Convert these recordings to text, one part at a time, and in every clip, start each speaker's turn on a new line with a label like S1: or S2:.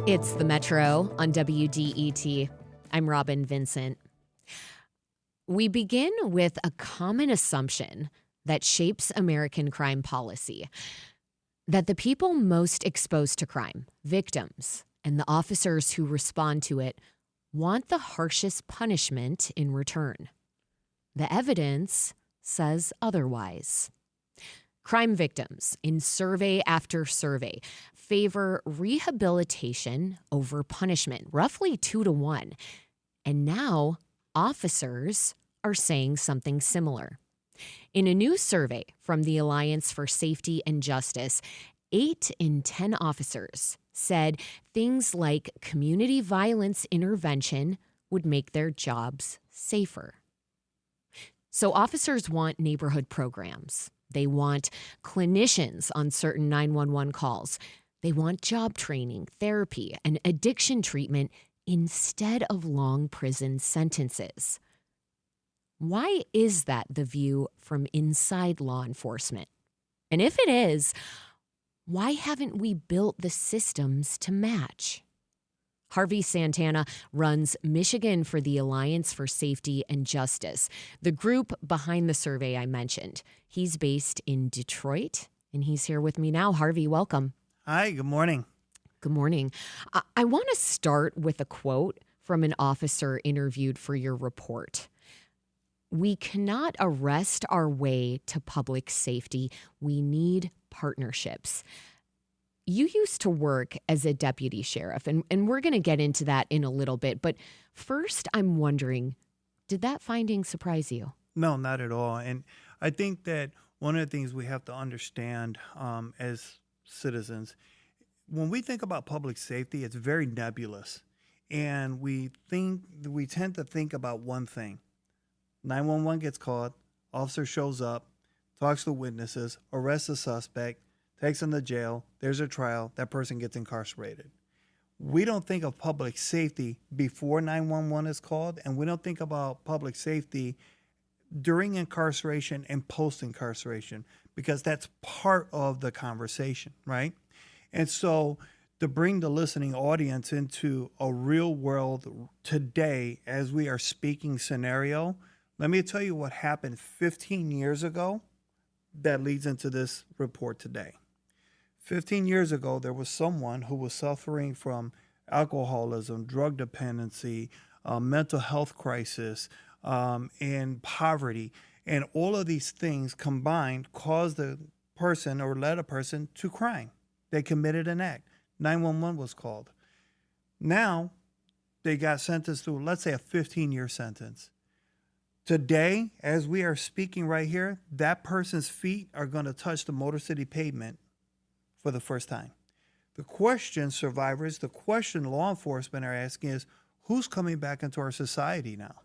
S1: It's the Metro on WDET. I'm Robyn, Vincent. We begin with a common assumption that shapes American crime policy, that the people most exposed to crime, victims, and the officers who respond to it want the harshest punishment in return. The evidence says otherwise. Crime victims, in survey after survey, favor rehabilitation over punishment, roughly 2-1. And now officers are saying something similar. In a new survey from the Alliance for Safety and Justice, 8 in 10 officers said things like community violence intervention would make their jobs safer. So officers want neighborhood programs. They want clinicians on certain 911 calls. They want job training, therapy, and addiction treatment instead of long prison sentences. Why is that the view from inside law enforcement? And if it is, why haven't we built the systems to match? Harvey Santana runs Michigan for the Alliance for Safety and Justice, the group behind the survey I mentioned. He's based in Detroit, and he's here with me now. Harvey, welcome.
S2: Hi, good morning.
S1: Good morning. I want to start with a quote from an officer interviewed for your report. "We cannot arrest our way to public safety. We need partnerships." You used to work as a deputy sheriff, and we're going to get into that in a little bit. But first, I'm wondering, did that finding surprise you?
S2: No, not at all. And I think that one of the things we have to understand as citizens, when we think about public safety, it's very nebulous. And we tend to think about one thing. 911 gets called, officer shows up, talks to witnesses, arrests the suspect, takes them to jail, there's a trial, that person gets incarcerated. We don't think of public safety before 911 is called, and we don't think about public safety during incarceration and post-incarceration, because that's part of the conversation, right? And so to bring the listening audience into a real world today as we are speaking scenario, let me tell you what happened 15 years ago that leads into this report today. 15 years ago, there was someone who was suffering from alcoholism, drug dependency, mental health crisis, and poverty. And all of these things combined caused the person or led a person to crime. They committed an act. 911 was called. Now, they got sentenced to, let's say, a 15-year sentence. Today, as we are speaking right here, that person's feet are going to touch the Motor City pavement for the first time. The question survivors, the question law enforcement are asking is, who's coming back into our society now,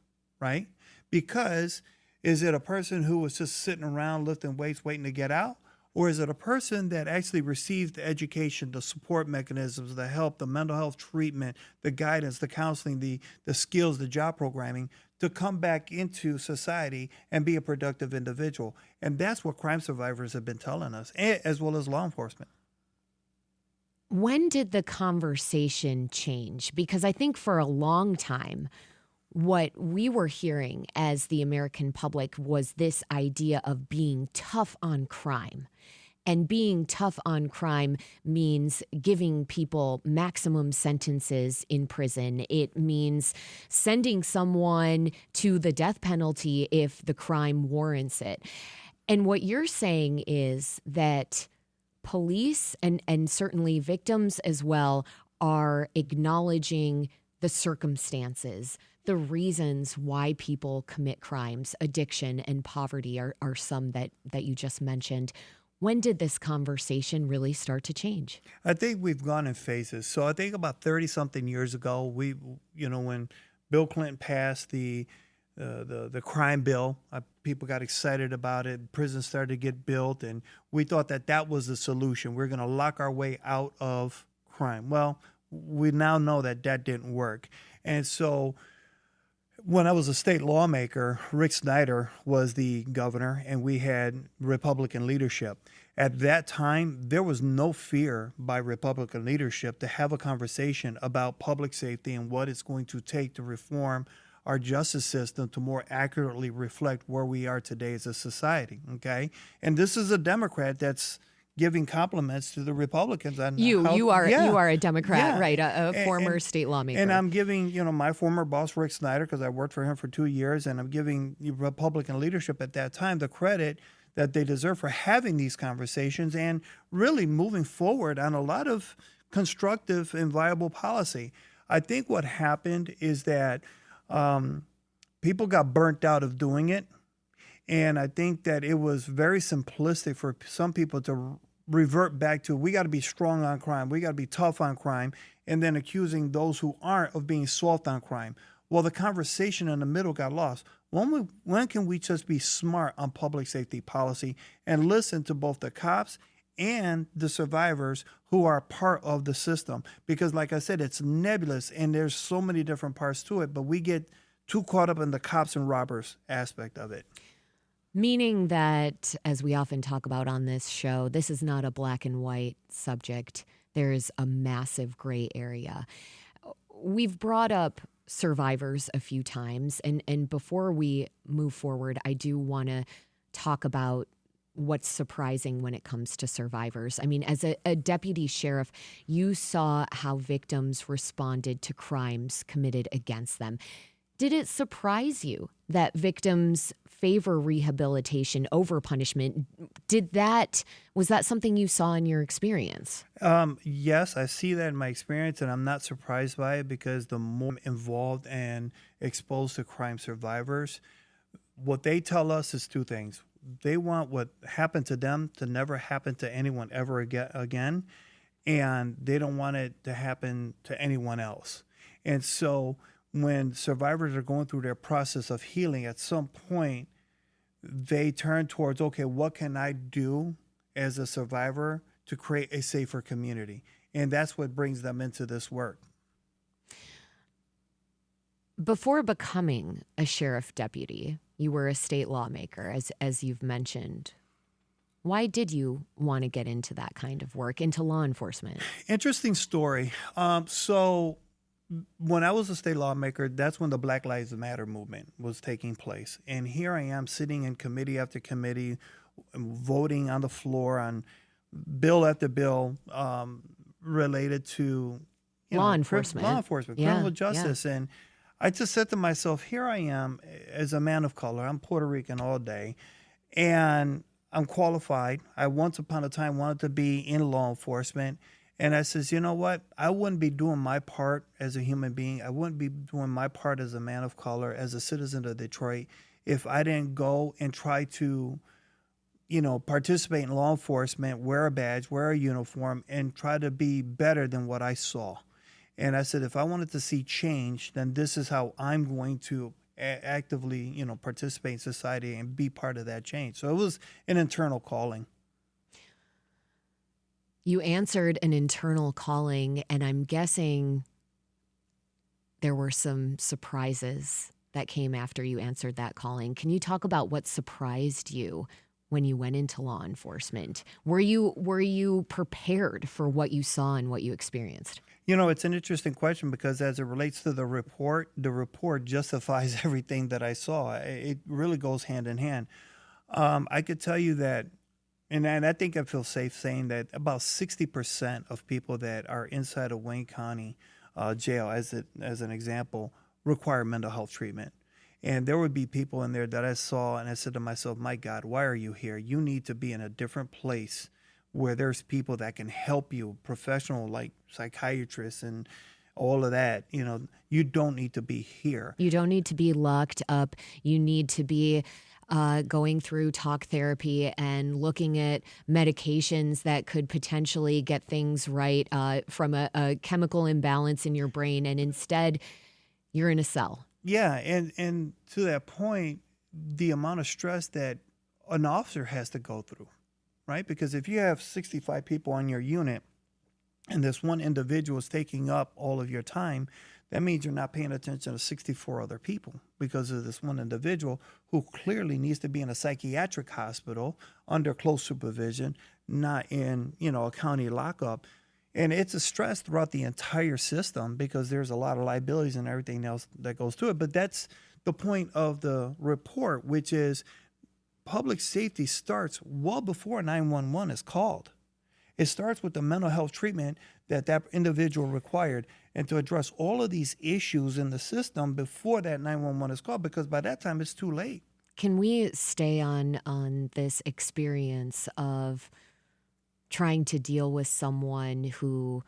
S2: right? Because is it a person who was just sitting around lifting weights waiting to get out? Or is it a person that actually received the education, the support mechanisms, the help, the mental health treatment, the guidance, the counseling, the skills, the job programming to come back into society and be a productive individual? And that's what crime survivors have been telling us, as well as law enforcement.
S1: When did the conversation change? Because I think for a long time, what we were hearing as the American public was this idea of being tough on crime. And being tough on crime means giving people maximum sentences in prison. It means sending someone to the death penalty if the crime warrants it. And what you're saying is that police and certainly victims as well are acknowledging the circumstances, the reasons why people commit crimes. Addiction and poverty are some that you just mentioned. When did this conversation really start to change?
S2: I think we've gone in phases. So I think about 30-something years ago, when Bill Clinton passed the crime bill, people got excited about it. Prisons started to get built, and we thought that was the solution. We're going to lock our way out of crime. Well, we now know that didn't work. And so When I was a state lawmaker, Rick Snyder was the governor, and we had Republican leadership. At that time, there was no fear by Republican leadership to have a conversation about public safety and what it's going to take to reform our justice system to more accurately reflect where we are today as a society. Okay, and this is a Democrat that's giving compliments to the Republicans on how,
S1: You are a Democrat,
S2: yeah,
S1: right? A former
S2: and
S1: state lawmaker.
S2: and I'm giving, my former boss, Rick Snyder, because I worked for him for 2 years, and I'm giving the Republican leadership at that time the credit that they deserve for having these conversations and really moving forward on a lot of constructive and viable policy. I think what happened is that people got burnt out of doing it. And I think that it was very simplistic for some people to revert back to, we got to be strong on crime, we got to be tough on crime, and then accusing those who aren't of being soft on crime. Well, the conversation in the middle got lost. When can we just be smart on public safety policy and listen to both the cops and the survivors who are part of the system? Because like I said, it's nebulous and there's so many different parts to it, but we get too caught up in the cops and robbers aspect of it.
S1: Meaning that, as we often talk about on this show, this is not a black and white subject. There's a massive gray area. We've brought up survivors a few times, and before we move forward, I do want to talk about what's surprising when it comes to survivors. I mean, as a deputy sheriff, you saw how victims responded to crimes committed against them. Did it surprise you that victims favor rehabilitation over punishment? Was that something you saw in your experience?
S2: Yes, I see that in my experience, and I'm not surprised by it because the more involved and exposed to crime survivors, what they tell us is two things. They want what happened to them to never happen to anyone ever again, and they don't want it to happen to anyone else. And so when survivors are going through their process of healing, at some point, they turn towards, okay, what can I do as a survivor to create a safer community? And that's what brings them into this work.
S1: Before becoming a sheriff deputy, you were a state lawmaker, as you've mentioned. Why did you want to get into that kind of work, into law enforcement?
S2: Interesting story. So when I was a state lawmaker, that's when the Black Lives Matter movement was taking place. And here I am sitting in committee after committee, voting on the floor on bill after bill related to
S1: Law enforcement.
S2: criminal justice. And I just said to myself, here I am as a man of color. I'm Puerto Rican all day, and I'm qualified. I once upon a time wanted to be in law enforcement. And I says, you know what? I wouldn't be doing my part as a human being. I wouldn't be doing my part as a man of color, as a citizen of Detroit, if I didn't go and try to, participate in law enforcement, wear a badge, wear a uniform, and try to be better than what I saw. And I said, if I wanted to see change, then this is how I'm going to actively, participate in society and be part of that change. So it was an internal calling.
S1: You answered an internal calling, and I'm guessing there were some surprises that came after you answered that calling. Can you talk about what surprised you when you went into law enforcement? Were you prepared for what you saw and what you experienced?
S2: It's an interesting question because as it relates to the report justifies everything that I saw. It really goes hand in hand. I could tell you that, and I think I feel safe saying that about 60% of people that are inside of Wayne County jail, as an example, require mental health treatment. And there would be people in there that I saw, and I said to myself, my God, why are you here? You need to be in a different place where there's people that can help you, professional like psychiatrists and all of that. You don't need to be here.
S1: You don't need to be locked up. You need to be going through talk therapy and looking at medications that could potentially get things right from a chemical imbalance in your brain. And instead, you're in a cell.
S2: Yeah. And to that point, the amount of stress that an officer has to go through, right? Because if you have 65 people on your unit and this one individual is taking up all of your time, that means you're not paying attention to 64 other people because of this one individual who clearly needs to be in a psychiatric hospital under close supervision, not in, a county lockup. And it's a stress throughout the entire system because there's a lot of liabilities and everything else that goes to it. But that's the point of the report, which is public safety starts well before 911 is called. It starts with the mental health treatment that individual required and to address all of these issues in the system before that 911 is called, because by that time it's too late.
S1: Can we stay on this experience of trying to deal with someone who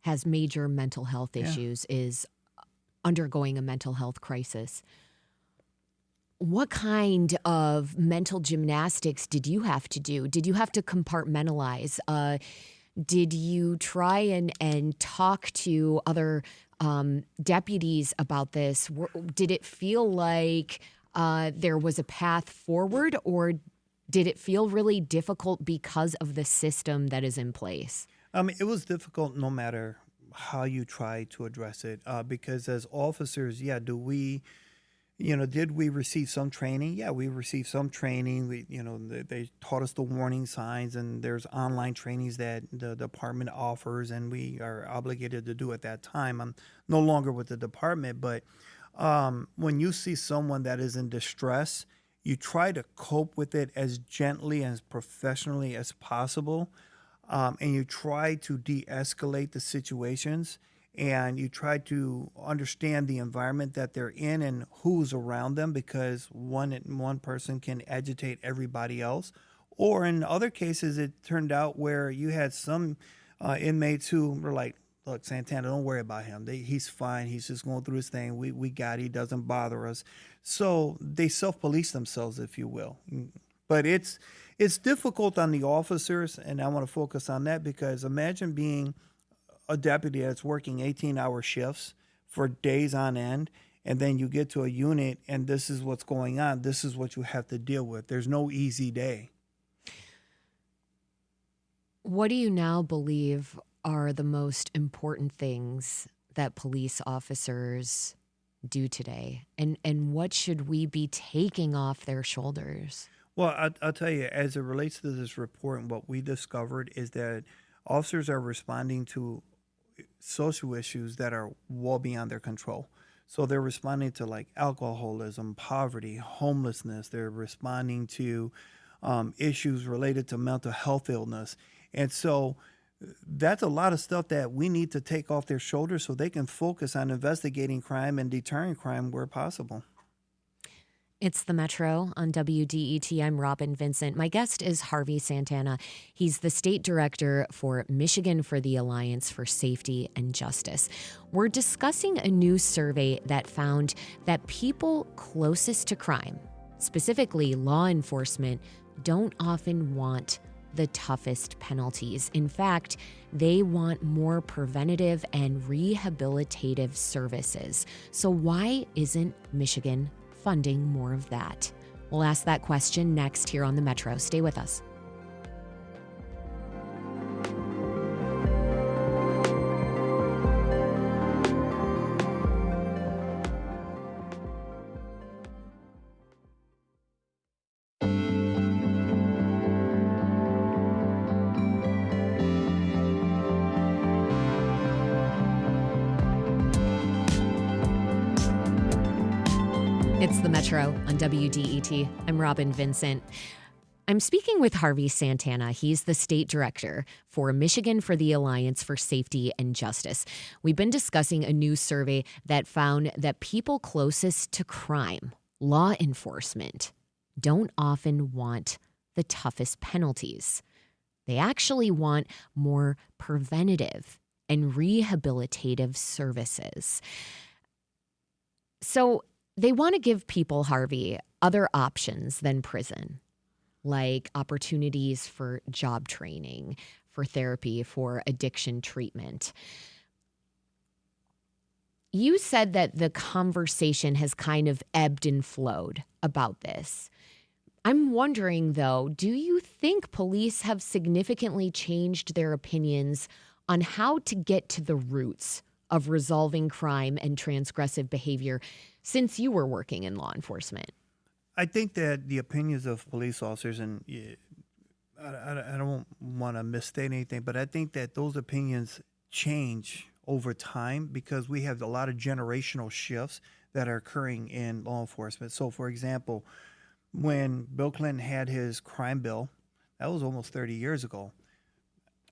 S1: has major mental health issues, is undergoing a mental health crisis? What kind of mental gymnastics did you have to do? Did you have to compartmentalize? Did you try and talk to other deputies about this? Did it feel like there was a path forward, or did it feel really difficult because of the system that is in place?
S2: It was difficult no matter how you try to address it, because as officers, did we receive some training? Yeah, we received some training. They taught us the warning signs, and there's online trainings that the department offers, and we are obligated to do at that time. I'm no longer with the department, but when you see someone that is in distress, you try to cope with it as gently and as professionally as possible, and you try to de-escalate the situations. And you try to understand the environment that they're in and who's around them, because one person can agitate everybody else. Or in other cases, it turned out where you had some inmates who were like, look, Santana, don't worry about him. He's fine. He's just going through his thing. We got it. He doesn't bother us. So they self-police themselves, if you will. But it's difficult on the officers, and I want to focus on that, because imagine being a deputy that's working 18-hour shifts for days on end, and then you get to a unit and this is what's going on. This is what you have to deal with. There's no easy day.
S1: What do you now believe are the most important things that police officers do today? And what should we be taking off their shoulders?
S2: Well, I'll tell you, as it relates to this report, and what we discovered is that officers are responding to social issues that are well beyond their control. So they're responding to like alcoholism, poverty, homelessness. They're responding to issues related to mental health illness. And so that's a lot of stuff that we need to take off their shoulders so they can focus on investigating crime and deterring crime where possible.
S1: It's the Metro on WDET. I'm Robyn Vincent. My guest is Harvey Santana. He's the state director for Michigan for the Alliance for Safety and Justice. We're discussing a new survey that found that people closest to crime, specifically law enforcement, don't often want the toughest penalties. In fact, they want more preventative and rehabilitative services. So why isn't Michigan funding more of that? We'll ask that question next here on the Metro. Stay with us. It's the Metro on WDET. I'm Robyn Vincent. I'm speaking with Harvey Santana. He's the state director for Michigan for the Alliance for Safety and Justice. We've been discussing a new survey that found that people closest to crime, law enforcement, don't often want the toughest penalties. They actually want more preventative and rehabilitative services. So they want to give people, Harvey, other options than prison, like opportunities for job training, for therapy, for addiction treatment. You said that the conversation has kind of ebbed and flowed about this. I'm wondering, though, do you think police have significantly changed their opinions on how to get to the roots of resolving crime and transgressive behavior since you were working in law enforcement?
S2: I think that the opinions of police officers, and I don't want to misstate anything, but I think that those opinions change over time because we have a lot of generational shifts that are occurring in law enforcement. So, for example, when Bill Clinton had his crime bill, that was almost 30 years ago.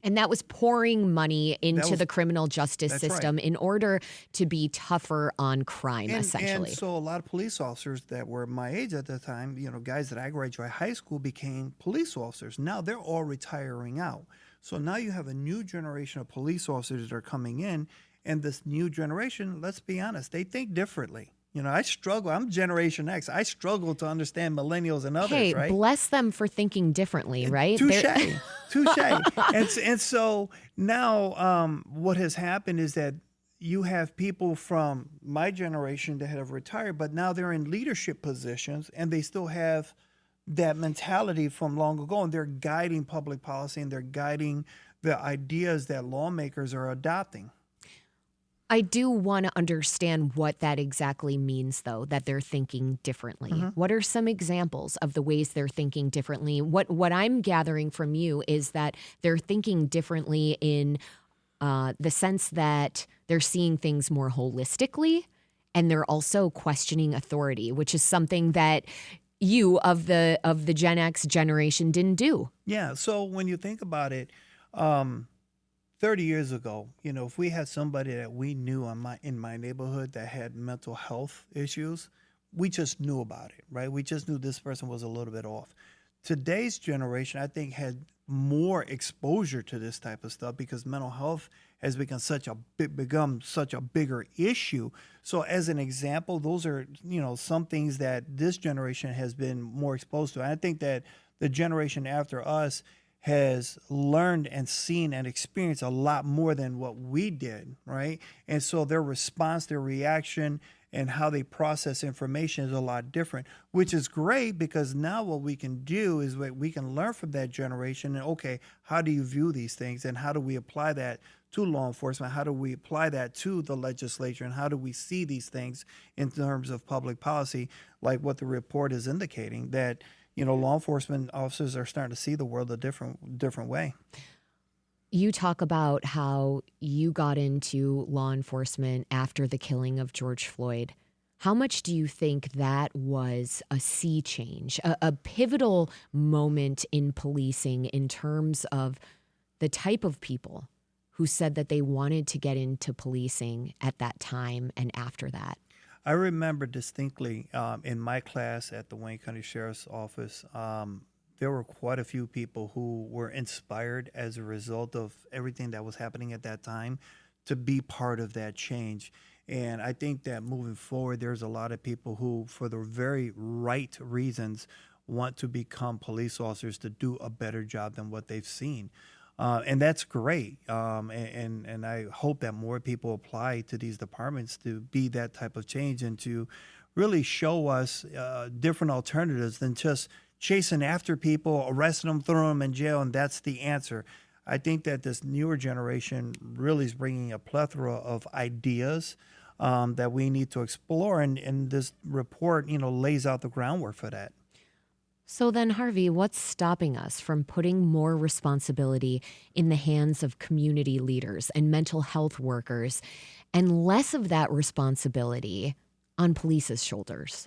S1: And that was pouring money into the criminal justice
S2: That's
S1: system
S2: right.
S1: in order to be tougher on crime,
S2: And
S1: essentially.
S2: so a lot of police officers that were my age at the time, guys that I graduated high school became police officers. Now they're all retiring out. So now you have a new generation of police officers that are coming in, and this new generation, let's be honest, they think differently. I struggle. I'm Generation X. I struggle to understand millennials and others,
S1: Hey,
S2: right?
S1: bless them for thinking differently, right?
S2: Touche, touche. And so now what has happened is that you have people from my generation that have retired, but now they're in leadership positions and they still have that mentality from long ago, and they're guiding public policy and they're guiding the ideas that lawmakers are adopting.
S1: I do want to understand what that exactly means, though, that they're thinking differently. What are some examples of the ways they're thinking differently? What I'm gathering from you is that they're thinking differently in the sense that they're seeing things more holistically, and they're also questioning authority, which is something that you of the Gen X generation didn't do.
S2: Yeah. So when you think about it, 30 years ago, if we had somebody that we knew in my neighborhood that had mental health issues, we just knew about it, right? We just knew this person was a little bit off. Today's generation, I think, had more exposure to this type of stuff because mental health has become such a bigger issue. So as an example, those are, some things that this generation has been more exposed to. And I think that the generation after us has learned and seen and experienced a lot more than what we did, right? And so their response, their reaction, and how they process information is a lot different, which is great because now what we can do is we can learn from that generation and, okay, how do you view these things and how do we apply that to law enforcement? How do we apply that to the legislature? And how do we see these things in terms of public policy, like what the report is indicating, that law enforcement officers are starting to see the world a different way.
S1: You talk about how you got into law enforcement after the killing of George Floyd. How much do you think that was a sea change, a pivotal moment in policing in terms of the type of people who said that they wanted to get into policing at that time and after that?
S2: I remember distinctly in my class at the Wayne County Sheriff's Office, there were quite a few people who were inspired as a result of everything that was happening at that time to be part of that change. And I think that moving forward, there's a lot of people who, for the very right reasons, want to become police officers to do a better job than what they've seen. And that's great. And I hope that more people apply to these departments to be that type of change and to really show us different alternatives than just chasing after people, arresting them, throwing them in jail, and that's the answer. I think that this newer generation really is bringing a plethora of ideas that we need to explore, and this report, lays out the groundwork for that.
S1: So then, Harvey, what's stopping us from putting more responsibility in the hands of community leaders and mental health workers and less of that responsibility on police's shoulders?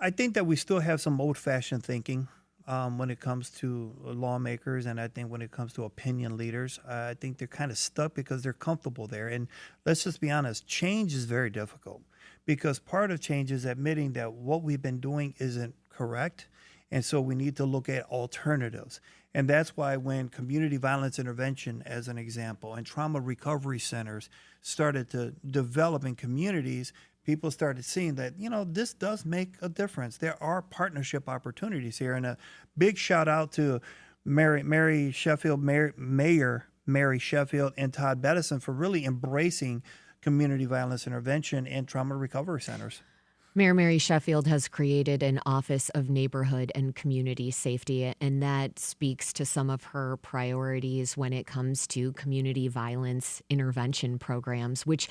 S2: I think that we still have some old-fashioned thinking when it comes to lawmakers, and I think when it comes to opinion leaders. I think they're kind of stuck because they're comfortable there. And let's just be honest, change is very difficult because part of change is admitting that what we've been doing isn't correct. And so we need to look at alternatives. And that's why when community violence intervention, as an example, and trauma recovery centers started to develop in communities, people started seeing that, this does make a difference. There are partnership opportunities here. And a big shout out to Mary Sheffield, Mayor Mary Sheffield, and Todd Bettison for really embracing community violence intervention and trauma recovery centers.
S1: Mayor Mary Sheffield has created an Office of Neighborhood and Community Safety, and that speaks to some of her priorities when it comes to community violence intervention programs, which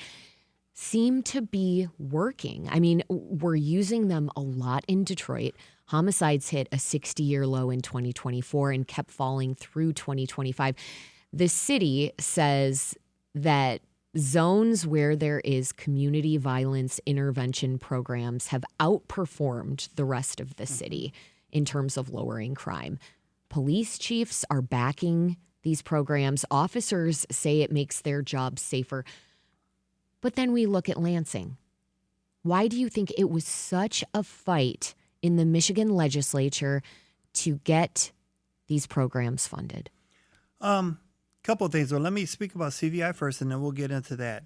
S1: seem to be working. I mean, we're using them a lot in Detroit. Homicides hit a 60-year low in 2024 and kept falling through 2025. The city says that zones where there is community violence intervention programs have outperformed the rest of the city in terms of lowering crime. Police chiefs are backing these programs. Officers say it makes their jobs safer. But then we look at Lansing. Why do you think it was such a fight in the Michigan legislature to get these programs funded?
S2: Couple of things. Well, let me speak about CVI first, and then we'll get into that.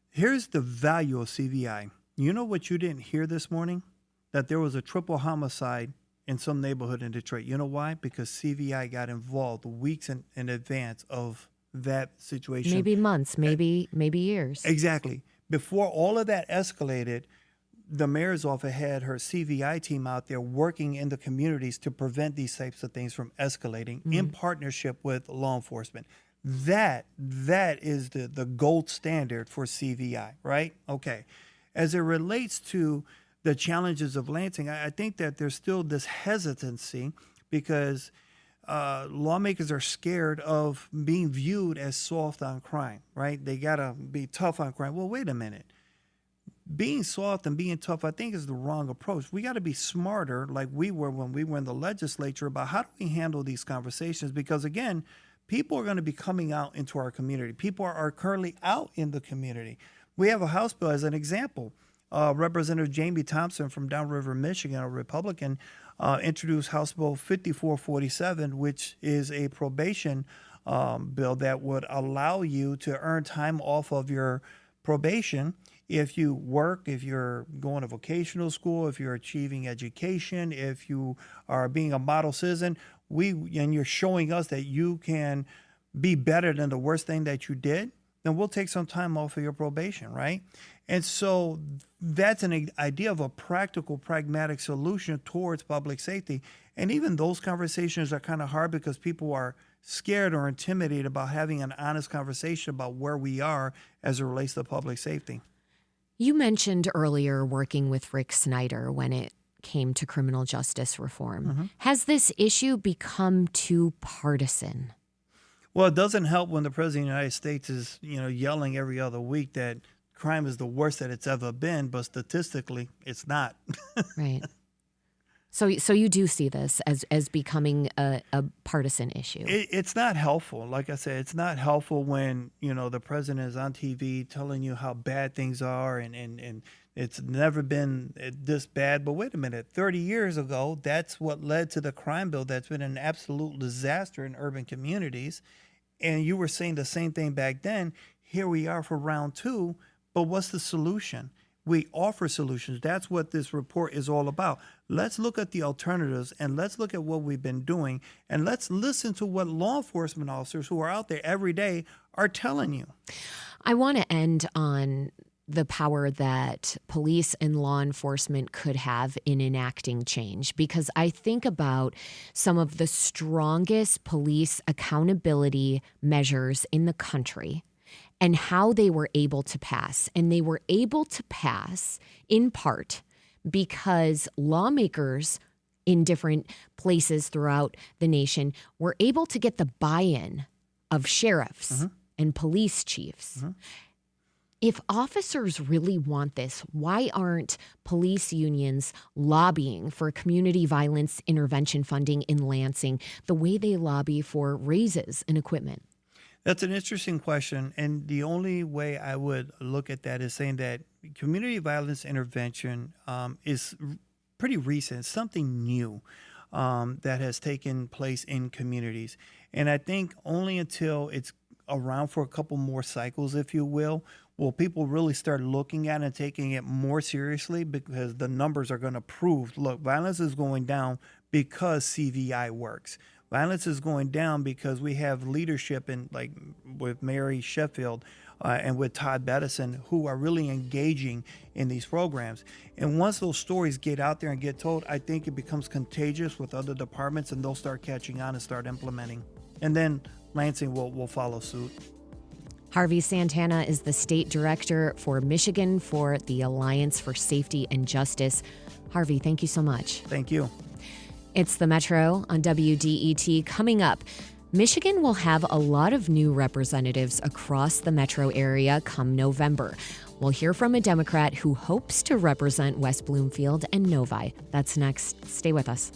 S2: Here's the value of CVI. You know what you didn't hear this morning? That there was a triple homicide in some neighborhood in Detroit. You know why? Because CVI got involved weeks in advance of that situation.
S1: Maybe months, maybe years.
S2: Exactly. Before all of that escalated, the mayor's office had her CVI team out there working in the communities to prevent these types of things from escalating in partnership with law enforcement. That is the gold standard for CVI, right? Okay. As it relates to the challenges of Lansing, I think that there's still this hesitancy because lawmakers are scared of being viewed as soft on crime, right? They got to be tough on crime. Well, wait a minute. Being soft and being tough, I think, is the wrong approach. We got to be smarter, like we were when we were in the legislature, about how do we handle these conversations? Because, again, people are going to be coming out into our community. People are currently out in the community. We have a House bill as an example. Representative Jamie Thompson from Downriver, Michigan, a Republican, introduced House Bill 5447, which is a probation bill that would allow you to earn time off of your probation if you work, if you're going to vocational school, if you're achieving education, if you are being a model citizen, and you're showing us that you can be better than the worst thing that you did, then we'll take some time off of your probation, right? And so that's an idea of a practical, pragmatic solution towards public safety. And even those conversations are kind of hard because people are scared or intimidated about having an honest conversation about where we are as it relates to public safety.
S1: You mentioned earlier working with Rick Snyder when it came to criminal justice reform. Has this issue become too partisan?
S2: Well, it doesn't help when the President of the United States is, yelling every other week that crime is the worst that it's ever been, but statistically, it's not.
S1: Right. So you do see this as becoming a partisan issue.
S2: It's not helpful. Like I said, it's not helpful when, the president is on TV telling you how bad things are and it's never been this bad. But wait a minute, 30 years ago, that's what led to the crime bill that's been an absolute disaster in urban communities. And you were saying the same thing back then. Here we are for round two. But what's the solution? We offer solutions. That's what this report is all about. Let's look at the alternatives and let's look at what we've been doing and let's listen to what law enforcement officers who are out there every day are telling you.
S1: I want to end on the power that police and law enforcement could have in enacting change, because I think about some of the strongest police accountability measures in the country and how they were able to pass. And they were able to pass in part because lawmakers in different places throughout the nation were able to get the buy-in of sheriffs and police chiefs. If officers really want this, why aren't police unions lobbying for community violence intervention funding in Lansing the way they lobby for raises and equipment?
S2: That's an interesting question. And the only way I would look at that is saying that community violence intervention is pretty recent, something new that has taken place in communities. And I think only until it's around for a couple more cycles, if you will people really start looking at it and taking it more seriously, because the numbers are going to prove, look, violence is going down because CVI works. Violence is going down because we have leadership in, like with Mary Sheffield, and with Todd Bettison, who are really engaging in these programs. And once those stories get out there and get told, I think it becomes contagious with other departments, and they'll start catching on and start implementing. And then Lansing will follow suit.
S1: Harvey Santana is the state director for Michigan for the Alliance for Safety and Justice. Harvey, thank you so much.
S2: Thank you.
S1: It's the Metro on WDET. Coming up, Michigan will have a lot of new representatives across the metro area come November. We'll hear from a Democrat who hopes to represent West Bloomfield and Novi. That's next. Stay with us.